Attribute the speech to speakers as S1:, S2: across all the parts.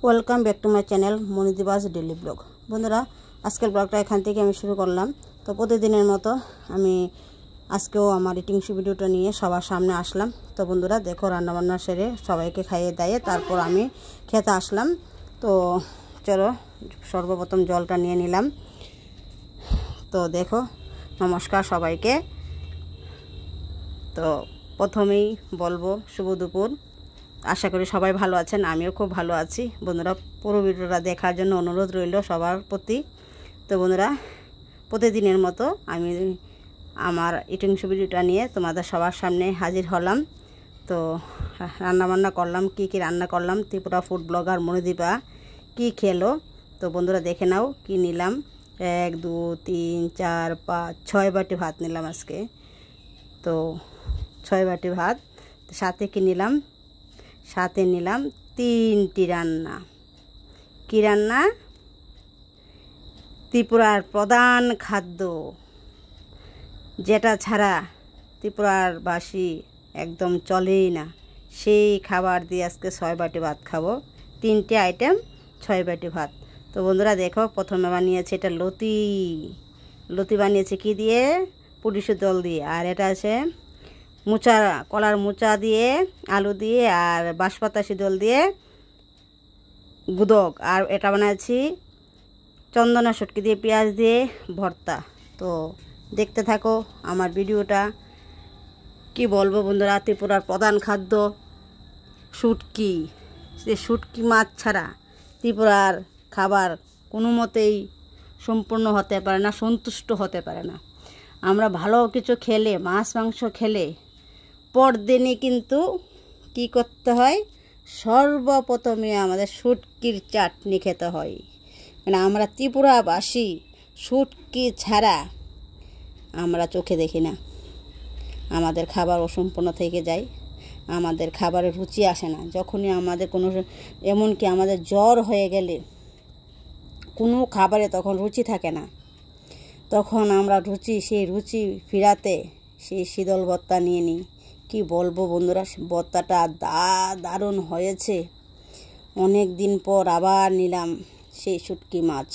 S1: Welcome back to my channel মনিদিবাস daily blog. বন্ধুরা, আজকের ব্লগটা এখান থেকে আমি শুরু করলাম। তো প্রতিদিনের মতো আমি আজকেও আমার ইটিং ভিডিওটা নিয়ে সবার সামনে আসলাম। তো বন্ধুরা দেখো, রান্নাবান্না সেরে সবাইকে খাইয়ে দাইয়ে তারপর আমি খেতে আসলাম। তো চলো সর্বপ্রথম জলটা নিয়ে নিলাম। তো দেখো, নমস্কার সবাইকে। তো প্রথমেই বলবো শুভ দুপুর। আশা করি সবাই ভালো আছেন, আমিও খুব ভালো আছি। বন্ধুরা, পুরো ভিডিওটা দেখার জন্য অনুরোধ রইল সবার প্রতি। তো বন্ধুরা, প্রতিদিনের মতো আমি আমার ইটিং ভিডিওটা নিয়ে তোমাদের সবার সামনে হাজির হলাম। তো রান্নাবান্না করলাম, কি রান্না করলাম, ত্রিপুরা ফুড ব্লগার মনিদীপা কি খেলো। তো বন্ধুরা দেখে নাও কি নিলাম। 1 2 3 4 5 6 বাটি ভাত নিলাম আজকে। তো 6 বাটি ভাত, সাথে কি নিলাম, সাথে নিলাম 3টি রান্না। কি রান্না? ত্রিপুরার প্রধান খাদ্য, যেটা ছাড়া ত্রিপুরার বাসী একদম চলেই না, সেই খাবার দিয়ে আজকে 6 বাটি ভাত খাবো। 3টে আইটেম, 6 বাটি ভাত। তো বন্ধুরা দেখো, প্রথমে বানিয়েছে এটা লতি। লতি বানিয়েছে কি দিয়ে? পুলিশের দল দিয়ে। আর এটা আছে মোচা, কলার মোচা দিয়ে, আলু দিয়ে আর বাঁশপাতা দল দিয়ে গুদক। আর এটা বানাচ্ছি চন্দনা শুটকি দিয়ে, পেঁয়াজ দিয়ে ভর্তা। তো দেখতে থাকো আমার ভিডিওটা। কি বলবো বন্ধুরা, ত্রিপুরার প্রধান খাদ্য শুটকি। সে শুটকি মাছ ছাড়া ত্রিপুরার খাবার কোনো মতেই সম্পূর্ণ হতে পারে না, সন্তুষ্ট হতে পারে না। আমরা ভালো কিছু খেলে, মাছ মাংস খেলে পরদিনই কিন্তু কি করতে হয়, সর্বপ্রথমে আমাদের শুটকির চাটনি খেতে হয়। মানে আমরা ত্রিপুরাবাসী শুটকি ছাড়া আমরা চোখে দেখি না। আমাদের খাবার অসম্পূর্ণ থেকে যায়, আমাদের খাবারের রুচি আসে না। যখনই আমাদের কোনো, এমনকি আমাদের জ্বর হয়ে গেলে কোনো খাবারে তখন রুচি থাকে না, তখন আমরা সেই রুচি ফিরাতে সেই শীতল ভর্তা নিয়ে নিই। কি বলবো বন্ধুরা, ভর্তাটা দারুণ হয়েছে। অনেক দিন পর আবার নিলাম সেই শুটকি মাছ।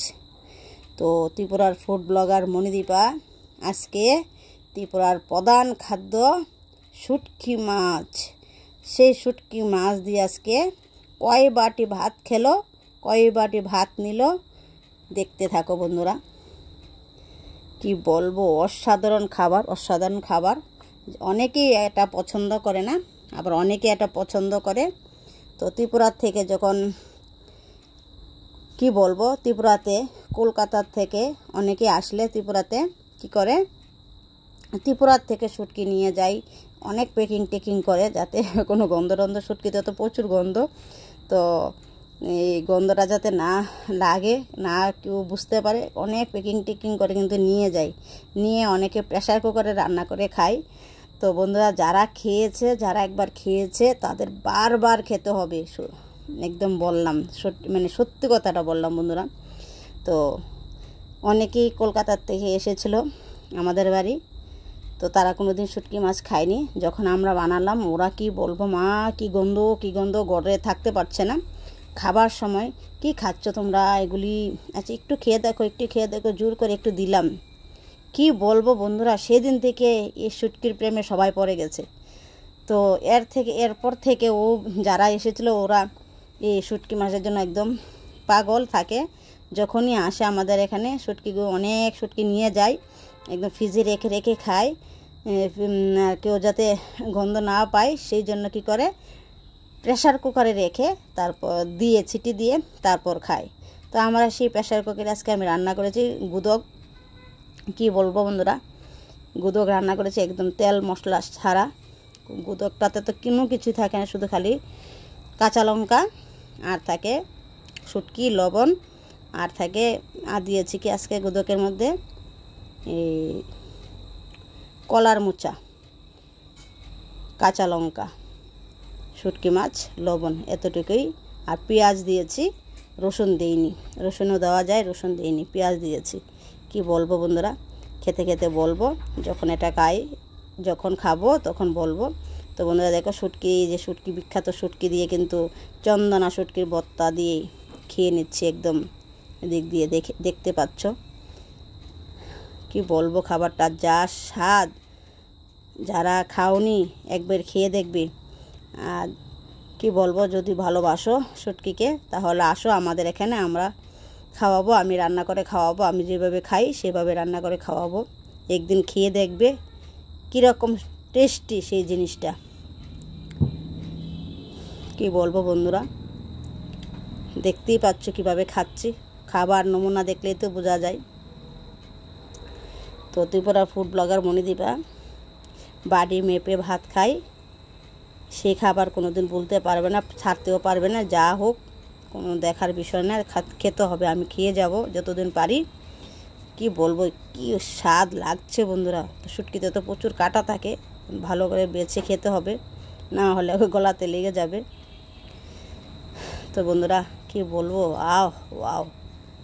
S1: তো ত্রিপুরার ফুড ব্লগার মনিদীপা আজকে ত্রিপুরার প্রধান খাদ্য শুটকি মাছ। সেই শুটকি মাছ দিয়ে আজকে কয় বাটি ভাত খেলো, কয় বাটি ভাত নিল, দেখতে থাকো বন্ধুরা। কি বলবো, অসাধারণ খাবার, অসাধারণ খাবার। অনেকেই এটা পছন্দ করে না, আবার অনেকে এটা পছন্দ করে। তো ত্রিপুরার থেকে যখন, কি বলবো, ত্রিপুরাতে কলকাতার থেকে অনেকে আসলে ত্রিপুরাতে কি করে, ত্রিপুরার থেকে শুটকি নিয়ে যায়, অনেক টেকিং করে যাতে কোনো গন্ধ শুটকিতে তো প্রচুর গন্ধ। তো এই গন্ধটা যাতে না লাগে, না কেউ বুঝতে পারে, অনেক টেকিং করে কিন্তু নিয়ে যায়। নিয়ে অনেকে প্রেসার কুকারে রান্না করে খায়। তো বন্ধুরা, যারা খেয়েছে, যারা একবার খেয়েছে তাদের বারবার খেতে হবে, একদম বললাম, মানে সত্যি কথাটা বললাম বন্ধুরা। তো অনেকেই কলকাতার থেকে এসেছিল আমাদের বাড়ি। তো তারা কোনোদিন শুটকি মাছ খায়নি। যখন আমরা বানালাম, ওরা কি বলবো, মা কি গন্ধ, গড়ে থাকতে পারছে না। খাবার সময়, কি খাচ্ছ তোমরা এগুলি, আচ্ছা একটু খেয়ে দেখো, জোর করে একটু দিলাম। কি বলবো বন্ধুরা, সেদিন থেকে এই শুটকির প্রেমে সবাই পড়ে গেছে। তো এরপর থেকে ও যারা এসেছিল, ওরা এই শুটকি মাছের জন্য একদম পাগল থাকে। যখনই আসে আমাদের এখানে, অনেক শুটকি নিয়ে যায়, একদম ফ্রিজে রেখে খায়, কেউ যাতে গন্ধ না পায় সেই জন্য কি করে, প্রেসার কুকারে রেখে তারপর ছিটি দিয়ে তারপর খায়। তো আমরা সেই প্রেসার কুকারে আজকে আমি রান্না করেছি গুদক। কি বলবো বন্ধুরা, গুদক রান্না করেছি একদম তেল মশলা ছাড়া। গুদকটাতে তো কোনো কিছুই থাকে না, শুধু খালি কাঁচা লঙ্কা, আর থাকে শুটকি, লবণ, আর থাকে, আর দিয়েছি কি আজকে গুদকের মধ্যে এই কলার মোচা, কাঁচা লঙ্কা, শুটকি মাছ, লবণ, এতটুকুই। আর পেঁয়াজ দিয়েছি, রসুন দিইনি। রসুনও দেওয়া যায়, রসুন দিইনি, পেঁয়াজ দিয়েছি। কি বলবো বন্ধুরা, খেতে বলবো, যখন এটা যখন খাবো তখন বলবো। তো বন্ধুরা দেখো, শুটকি, যে শুটকি বিখ্যাত শুটকি দিয়ে কিন্তু চন্দনা শুটকির ভর্তা দিয়ে খেয়ে নিচ্ছি একদম দিক দিয়ে দেখতে পাচ্ছ। কি বলবো, খাবারটা যা স্বাদ, যারা খাওনি একবার খেয়ে দেখবে। আর কি বলবো, যদি ভালোবাসো শুটকিকে তাহলে আসো আমাদের এখানে, আমরা খাওয়াবো, আমি রান্না করে খাওয়াবো, আমি যেভাবে খাই সেভাবে রান্না করে খাওয়াবো। একদিন খেয়ে দেখবে কীরকম টেস্টি সেই জিনিসটা। কি বলবো বন্ধুরা, দেখতেই পাচ্ছ কিভাবে খাচ্ছি, খাবার নমুনা দেখলেই তো বোঝা যায়। তো ত্রিপুরা ফুড ব্লগার মণিদীপা বাড়ি মেপে ভাত খাই, সেই খাবার কোনো দিন ভুলতে পারবে না, ছাড়তেও পারবে না, যা হোক কোনো দেখার বিষয় না, খেতে হবে, আমি খেয়ে যাব যতদিন পারি। কি বলবো, কি স্বাদ লাগছে বন্ধুরা। তো শুটকিতে তো প্রচুর কাঁটা থাকে, ভালো করে বেছে খেতে হবে, না হলে গলাতে লেগে যাবে। তো বন্ধুরা কি বলবো, ওয়াও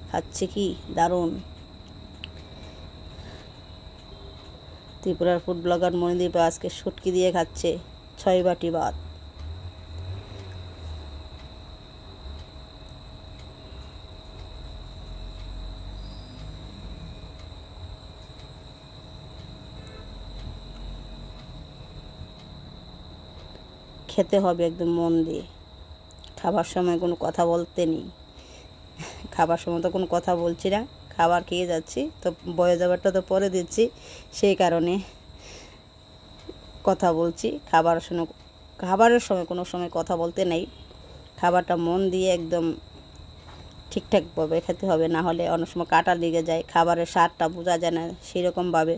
S1: খাচ্ছে কি দারুণ। ত্রিপুরার ফুড ব্লগার মণিদীপা আজকে শুটকি দিয়ে খাচ্ছে 6 বাটি ভাত। খেতে হবে একদম মন দিয়ে, খাবার সময় কোনো কথা বলতে নেই, খাবার সময় তো কোনো কথা বলছি না, খাবার খেয়ে যাচ্ছি। তো বয়ে যাবারটা তো পরে দিচ্ছি, সেই কারণে কথা বলছি। খাবারের সময় কোনো সময় কথা বলতে নেই, খাবারটা মন দিয়ে একদম ঠিকঠাকভাবে খেতে হবে, না হলে অনেক সময় কাঁটা লেগে যায়, খাবারের স্বাদটা বোঝা যায় না, সেরকমভাবে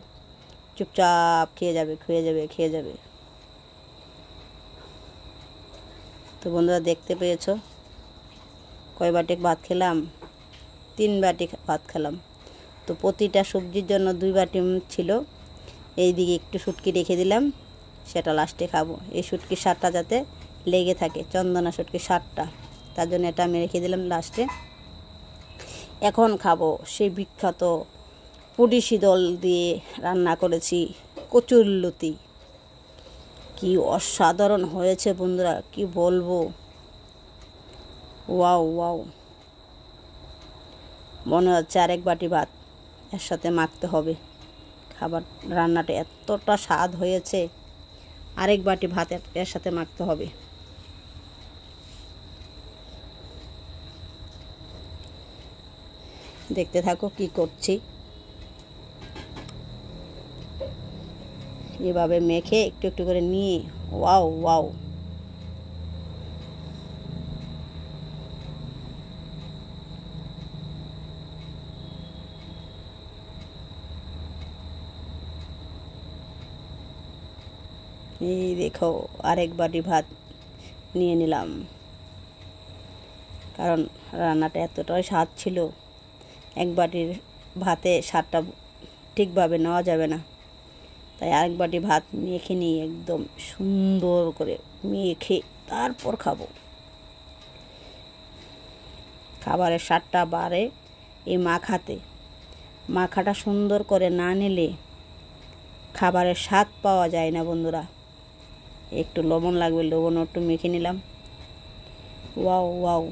S1: চুপচাপ খেয়ে যাবে। তো বন্ধুরা দেখতে পেয়েছো কয় বাটি ভাত খেলাম, 3 বাটি ভাত খেলাম। তো প্রতিটা সবজির জন্য 2 বাটি ছিল, এই দিকে একটু শুটকি রেখে দিলাম, সেটা লাস্টে খাবো। এই শুটকির স্বাদটা যাতে লেগে থাকে, চন্দনা শুটকির স্বাদটা, তার জন্য এটা আমি রেখে দিলাম লাস্টে। এখন খাবো সেই বিখ্যাত পুঁটি শীতল দিয়ে রান্না করেছি কচুরলতি। কি অসাধারণ হয়েছে বন্ধুরা, কি বলবো, ওয়াও। মনে হচ্ছে আরেক বাটি ভাত এর সাথে মাখতে হবে, খাবার রান্নাটা এতটা স্বাদ হয়েছে, আরেক বাটি ভাত এর সাথে মাখতে হবে। দেখতে থাকো কি করছি। এভাবে মেখে একটু একটু করে নিয়ে ওয়াও। এই দেখো আরেক বাটি ভাত নিয়ে নিলাম, কারণ রান্নাটা এতটাই স্বাদ ছিল, এক বাটির ভাতে স্বাদটা ঠিকভাবে নেওয়া যাবে না, তাই আরেক বাটি ভাত মেখে নিয়ে একদম সুন্দর করে মেখে তারপর খাবো। খাবারের স্বাদটা বাড়ে এই মাখাটা সুন্দর করে না নিলে খাবারের স্বাদ পাওয়া যায় না বন্ধুরা। একটু লবণ লাগবে, লবণ একটু মেখে নিলাম, ওয়াও।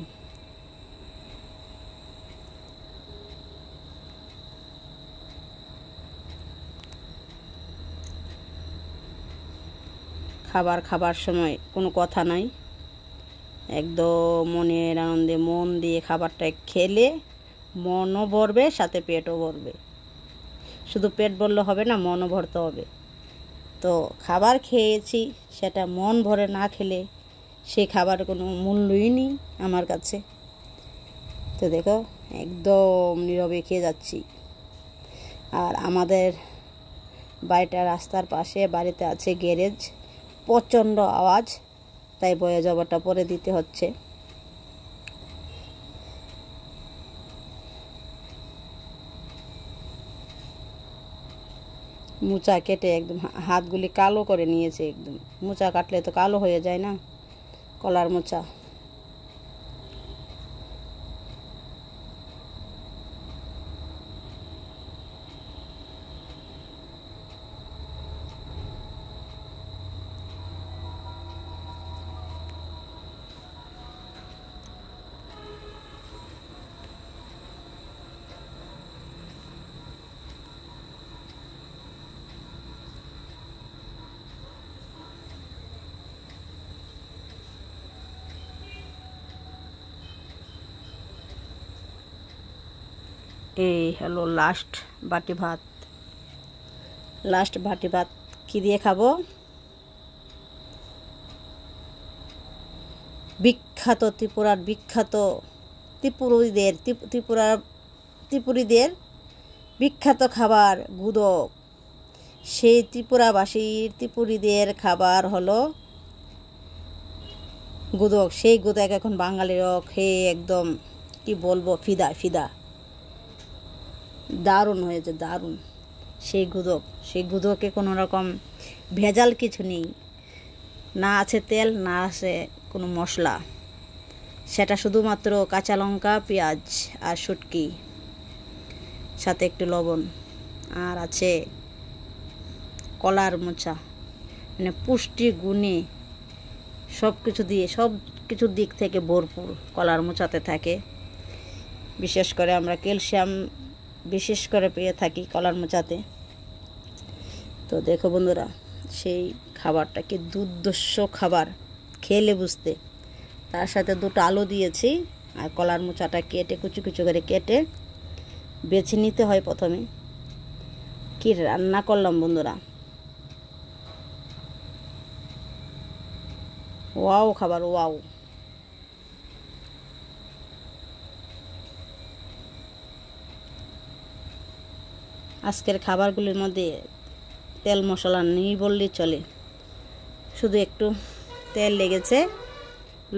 S1: খাবার সময় কোনো কথা নাই, একদম মনের আনন্দে মন দিয়ে খাবারটা খেলে মনও ভরবে, সাথে পেটও ভরবে। শুধু পেট ভরলে হবে না, মনও ভরতে হবে। তো খাবার খেয়েছি, সেটা মন ভরে না খেলে সেই খাবার কোনো মূল্যই নেই আমার কাছে। তো দেখো একদম নীরবে খেয়ে যাচ্ছি। আর আমাদের বাড়িটা রাস্তার পাশে, বাড়িতে আছে গ্যারেজ, প্রচণ্ড আওয়াজ, তাই বয়ে যাবারটা পরে দিতে হচ্ছে। মোচা কেটে একদম হাতগুলি কালো করে নিয়েছে, একদম মোচা কাটলে তো কালো হয়ে যায় না, কলার মোচা। এই হলো লাস্ট বাটি ভাত। কি দিয়ে খাবো? বিখ্যাত ত্রিপুরার বিখ্যাত ত্রিপুরীদের বিখ্যাত খাবার গুদক। সেই ত্রিপুরীদের খাবার হলো গুদক। সেই গুদক এখন বাঙালিরাও খেয়ে একদম কি বলবো, ফিদা। দারুণ হয়েছে, দারুণ। সেই গুদকে কোনো রকম ভেজাল কিছু নেই, না আছে তেল, না আছে কোনো মশলা। সেটা শুধুমাত্র কাঁচা লঙ্কা, পেঁয়াজ আর শুটকি, সাথে একটু লবণ, আর আছে কলার মোচা। মানে পুষ্টি গুণে সব কিছুর দিক থেকে ভরপুর কলার মোচাতে থাকে। বিশেষ করে আমরা ক্যালসিয়াম বিশেষ করে পেয়ে থাকি কলার মোচাতে। তো দেখো বন্ধুরা, সেই খাবারটা কি দুর্ধর্ষ খাবার, খেলে বুঝতে। তার সাথে 2টো আলু দিয়েছি, আর কলার মোচাটা কেটে কুচি করে কেটে বেছে নিতে হয় প্রথমে। কি রান্না করলাম বন্ধুরা, ওয়াও খাবার, ওয়াও। আজকের খাবারগুলির মধ্যে তেল মশলা নেই বললেই চলে, শুধু একটু তেল লেগেছে।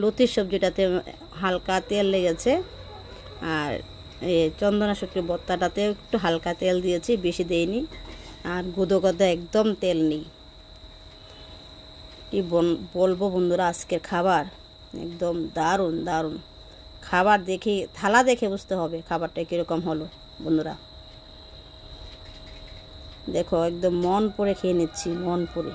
S1: লতির সবজিটাতে হালকা তেল লেগেছে, আর চন্দনা শুটকি ভর্তাটাতে একটু হালকা তেল দিয়েছি, বেশি দেইনি। আর গুদোগদা একদম তেল নেই। কি বলবো বন্ধুরা, আজকের খাবার একদম দারুণ। খাবার দেখে, থালা দেখে বুঝতে হবে খাবারটা কীরকম হলো বন্ধুরা। দেখো একদম মন পড়ে খেয়ে নিচ্ছি, মন পড়ে।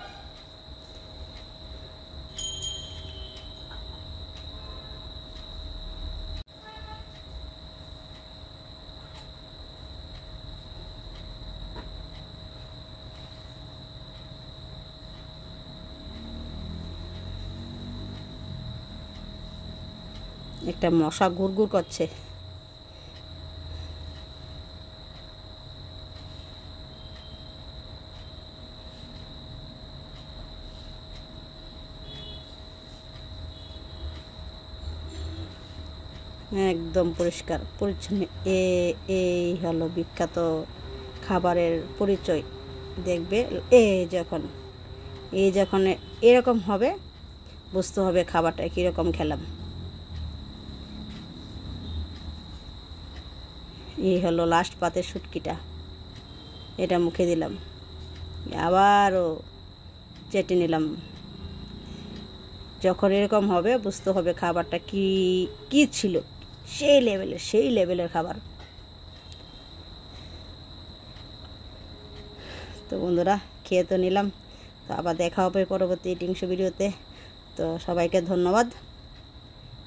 S1: একটা মশা গুড় করছে। একদম পরিষ্কার পরিচ্ছন্ন। এই হলো বিখ্যাত খাবারের পরিচয়। দেখবে যখন এরকম হবে, বুঝতে হবে খাবারটা কীরকম খেলাম। এই হলো লাস্ট পাতের শুটকিটা, এটা মুখে দিলাম, আবারও চেটে নিলাম। যখন এরকম হবে বুঝতে হবে খাবারটা কি ছিল, সেই লেভেলের খাবার। তো বন্ধুরা, খেয়ে তো নিলাম, তো আবার দেখা হবে পরবর্তী ইটিং শো ভিডিওতে। তো সবাইকে ধন্যবাদ,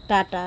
S1: টাটা।